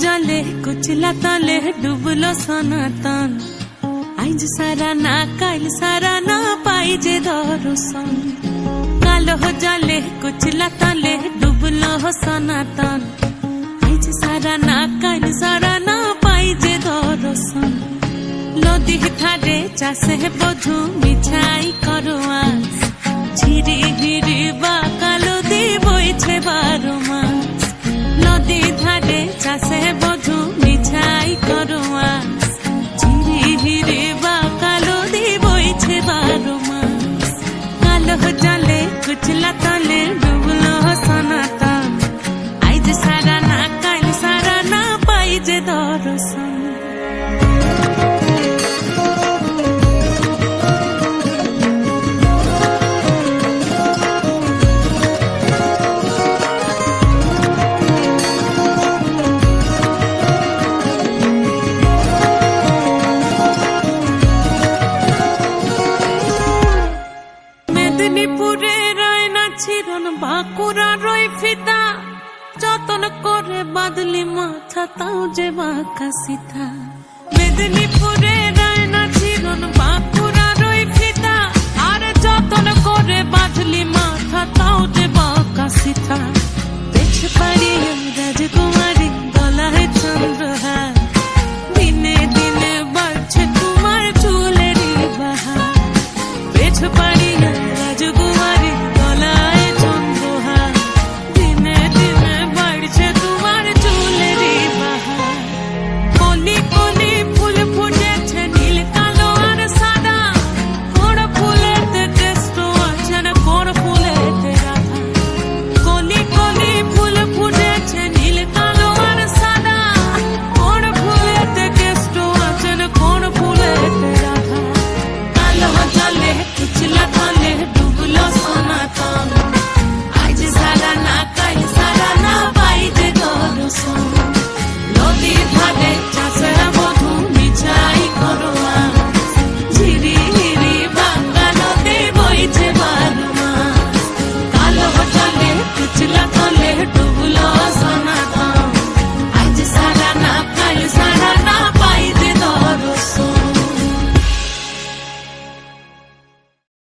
जले कुचला तले डुबलो सनातन आइज सारा ना काल सारा ना पाइजे दर्शन कालो जले कुचला तले डुबलो सनातन आइज सारा ना काल सारा ना पाइजे दर्शन नदी थारे चासे बधु मिछाई करो आस झिरी हिरी बा कालो दी बइछे 12 मास नदी धारे चासे बधु मिछाई करो आस झिरी हिरी बा कालो दी बइछे 12 मास कालो जले कुचला तले डुबलो सनातन आइज सारा ना काल सारा ना पाइजे दर्शन মেদিনীপুরে রায়না ছিরন বাঁকুড়া রই ফিতা যতন করে বাদলি মাথা তাও যে বাঁকা সিথা মেদিনীপুরে